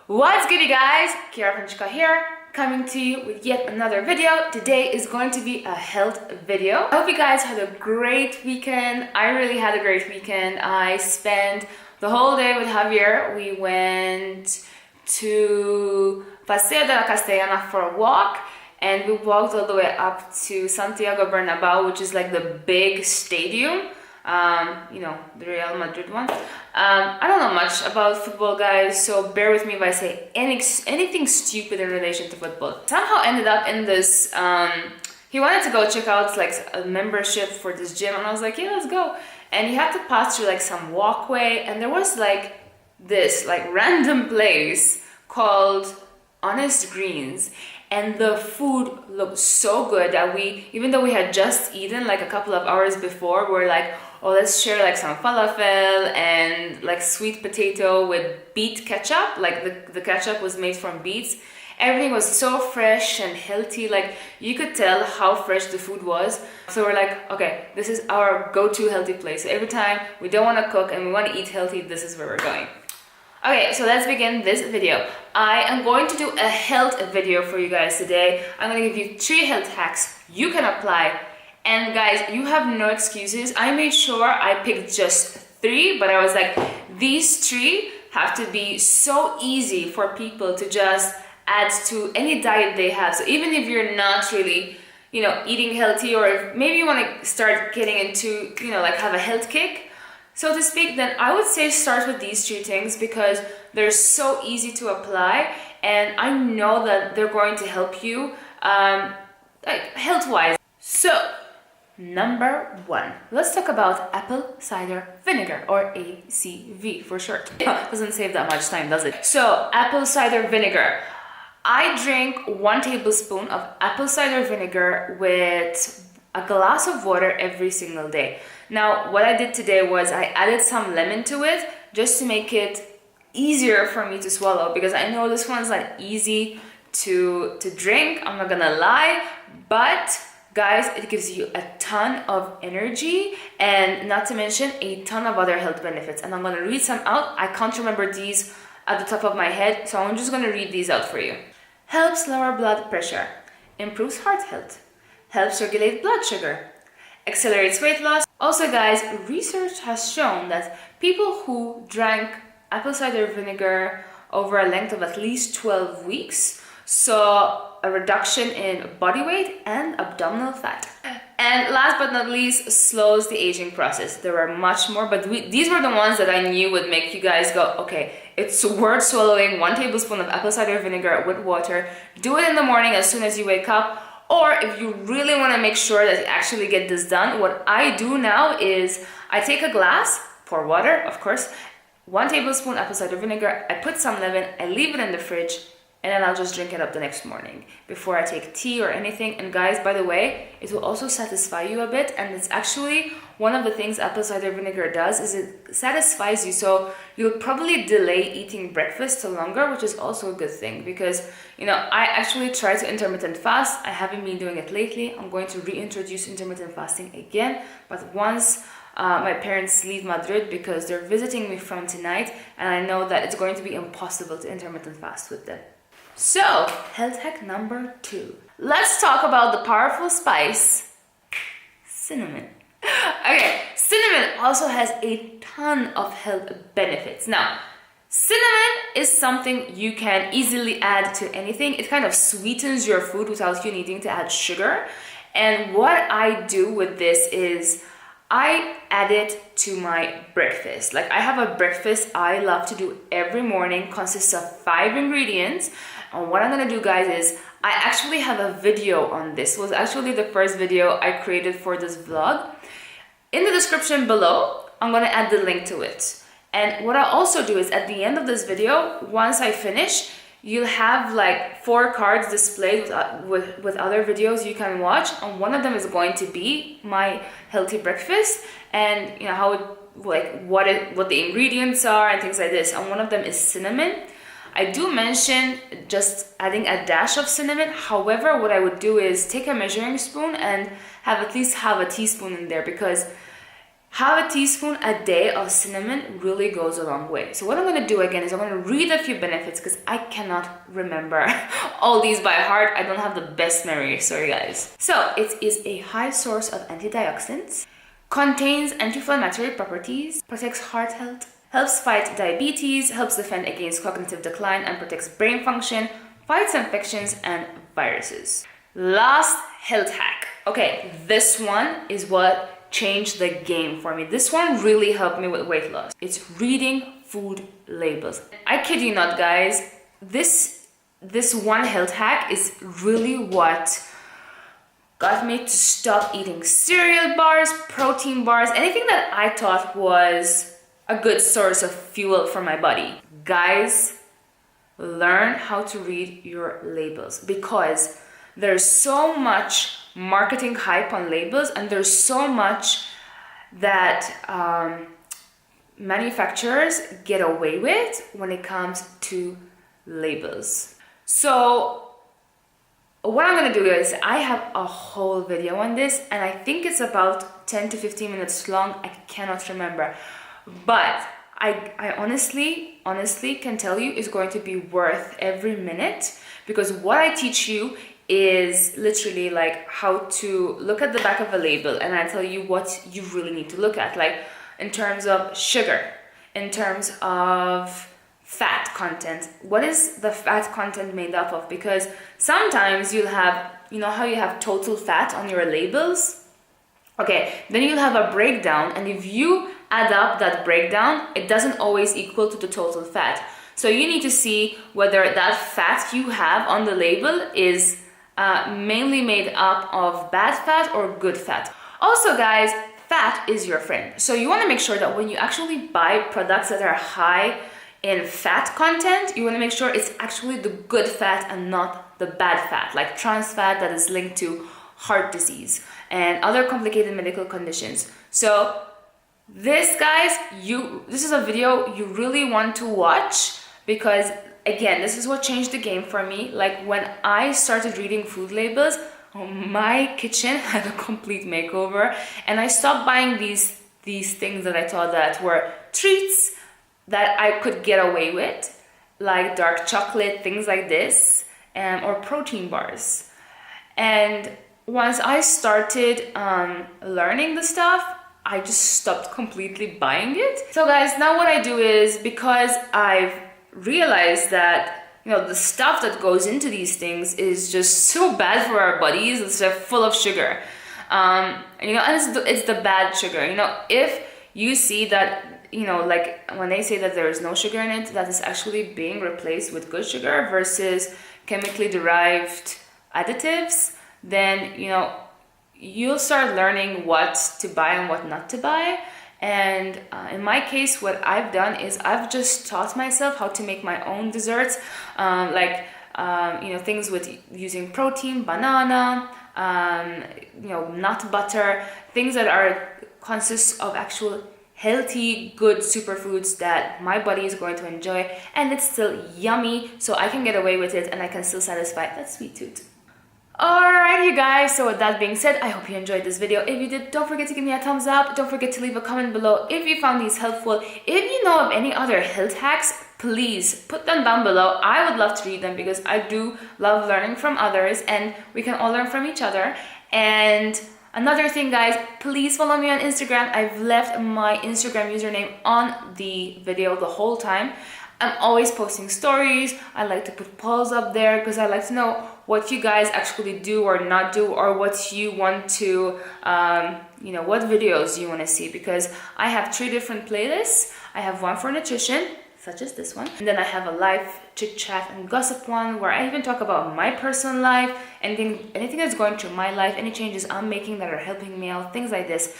What's good, you guys? Chiara Francica here, coming to you with yet another video. Today is going to be a health video. I hope you guys had a great weekend. I really had a great weekend. I spent the whole day with Javier. We went to Paseo de la Castellana for a walk, and we walked all the way up to Santiago Bernabeu, which is like the big stadium. You know, the Real Madrid one. I don't know much about football, guys, so bear with me if I say anything stupid in relation to football. Somehow ended up in this, he wanted to go check out like a membership for this gym, and I was like, yeah, let's go. And you had to pass through like some walkway, and there was like this like random place called Honest Greens. And the food looked so good that we, even though we had just eaten like a couple of hours before, we're like, oh, let's share like some falafel and like sweet potato with beet ketchup. Like the ketchup was made from beets. Everything was so fresh and healthy. Like you could tell how fresh the food was. So we're like, okay, this is our go-to healthy place. So every time we don't want to cook and we want to eat healthy, this is where we're going. Okay, so let's begin this video. I am going to do a health video for you guys today. I'm going to give you 3 health hacks you can apply. And guys, you have no excuses. I made sure I picked just 3, but I was like, these 3 have to be so easy for people to just add to any diet they have. So even if you're not really, you know, eating healthy, or if maybe you want to start getting into, you know, like have a health kick, so to speak, then I would say start with these 3 things because they're so easy to apply, and I know that they're going to help you like health-wise. So, number 1, let's talk about apple cider vinegar, or ACV for short. Doesn't save that much time, does it? So, apple cider vinegar. I drink 1 tablespoon of apple cider vinegar with a glass of water every single day. Now, what I did today was I added some lemon to it just to make it easier for me to swallow, because I know this one's not easy to drink, I'm not gonna lie, but guys, it gives you a ton of energy and not to mention a ton of other health benefits. And I'm gonna read some out. I can't remember these at the top of my head, so I'm just gonna read these out for you. Helps lower blood pressure, improves heart health, helps regulate blood sugar, accelerates weight loss. Also, guys, research has shown that people who drank apple cider vinegar over a length of at least 12 weeks saw a reduction in body weight and abdominal fat. And last but not least, slows the aging process. There are much more, but these were the ones that I knew would make you guys go, okay, it's worth swallowing 1 tablespoon of apple cider vinegar with water. Do it in the morning as soon as you wake up. Or if you really want to make sure that you actually get this done, what I do now is I take a glass, pour water, of course, 1 tablespoon apple cider vinegar, I put some lemon, I leave it in the fridge, and then I'll just drink it up the next morning before I take tea or anything. And guys, by the way, it will also satisfy you a bit, and it's actually one of the things apple cider vinegar does is it satisfies you, so you'll probably delay eating breakfast till longer, which is also a good thing because, you know, I actually try to intermittent fast. I haven't been doing it lately. I'm going to reintroduce intermittent fasting again, but once my parents leave Madrid, because they're visiting me from tonight, and I know that it's going to be impossible to intermittent fast with them. So, health hack number 2. Let's talk about the powerful spice, cinnamon. Okay, cinnamon also has a ton of health benefits. Now, cinnamon is something you can easily add to anything. It kind of sweetens your food without you needing to add sugar. And what I do with this is I add it to my breakfast. Like, I have a breakfast I love to do every morning, consists of 5 ingredients. And what I'm gonna do, guys, is I actually have a video on this. It was actually the first video I created for this vlog. In the description below, I'm gonna add the link to it. And what I'll also do is at the end of this video, once I finish, you'll have like 4 cards displayed with other videos you can watch, and one of them is going to be my healthy breakfast and, you know, how it, like what the ingredients are and things like this. And one of them is cinnamon. I do mention just adding a dash of cinnamon. However, what I would do is take a measuring spoon and have at least half a teaspoon in there, because Half a teaspoon a day of cinnamon really goes a long way. So what I'm going to do again is I'm going to read a few benefits because I cannot remember all these by heart. I don't have the best memory, sorry guys. So it is a high source of antioxidants, contains anti-inflammatory properties, protects heart health, helps fight diabetes, helps defend against cognitive decline and protects brain function, fights infections and viruses. Last health hack. Okay, this one is what changed the game for me. This one really helped me with weight loss. It's reading food labels. I kid you not, guys. This one health hack is really what got me to stop eating cereal bars, protein bars, anything that I thought was a good source of fuel for my body. Guys, learn how to read your labels because there's so much marketing hype on labels and there's so much that manufacturers get away with when it comes to labels. So what I'm gonna do is I have a whole video on this and I think it's about 10 to 15 minutes long. I cannot remember, but I honestly can tell you it's going to be worth every minute because what I teach you is literally like how to look at the back of a label and I tell you what you really need to look at, like in terms of sugar, in terms of fat content. What is the fat content made up of? Because sometimes you'll have, you know how you have total fat on your labels? Okay, then you'll have a breakdown and if you add up that breakdown, it doesn't always equal to the total fat. So you need to see whether that fat you have on the label is mainly made up of bad fat or good fat. Also guys, fat is your friend. So you want to make sure that when you actually buy products that are high in fat content, you want to make sure it's actually the good fat and not the bad fat, like trans fat that is linked to heart disease and other complicated medical conditions. So this, guys, this is a video you really want to watch because again, this is what changed the game for me. Like when I started reading food labels, my kitchen had a complete makeover and I stopped buying these things that I thought that were treats that I could get away with, like dark chocolate, things like this, or protein bars. And once I started learning the stuff, I just stopped completely buying it. So guys, now what I do is, because I've realized that the stuff that goes into these things is just so bad for our bodies. It's full of sugar, and it's the bad sugar. If you see that, like when they say that there is no sugar in it, that is actually being replaced with good sugar versus chemically derived additives, then you'll start learning what to buy and what not to buy. And in my case, what I've done is I've just taught myself how to make my own desserts, things with using protein, banana, nut butter, things that consist of actual healthy, good superfoods that my body is going to enjoy, and it's still yummy, so I can get away with it and I can still satisfy that sweet tooth. Alright you guys, so with that being said, I hope you enjoyed this video. If you did, don't forget to give me a thumbs up. Don't forget to leave a comment below if you found these helpful. If you know of any other health hacks, please put them down below. I would love to read them because I do love learning from others and we can all learn from each other. And another thing guys, please follow me on Instagram. I've left my Instagram username on the video the whole time. I'm always posting stories. I like to put polls up there because I like to know what you guys actually do or not do, or what you want to, what videos you want to see, because I have 3 different playlists. I have one for nutrition, such as this one, and then I have a live chit chat and gossip one where I even talk about my personal life, anything that's going through my life, any changes I'm making that are helping me out, things like this.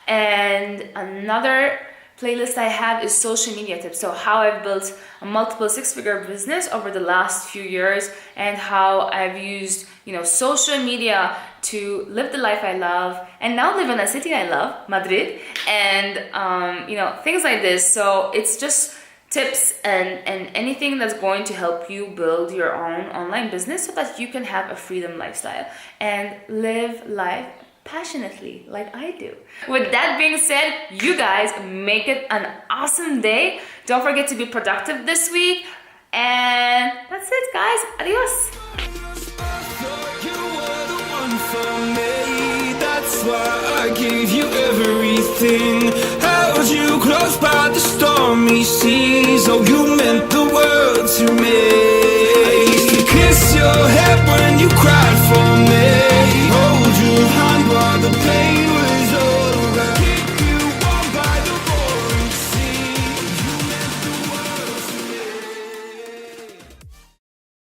And another playlist I have is social media tips. So how I've built a multiple 6-figure business over the last few years and how I've used, social media to live the life I love and now live in a city I love, Madrid, and, things like this. So it's just tips and anything that's going to help you build your own online business so that you can have a freedom lifestyle and live life passionately like I do. With that being said, you guys make it an awesome day. Don't forget to be productive this week. And that's it, guys. Adios. That's why I gave you everything. Held you close by the stormy seas. Oh, you meant the world to me.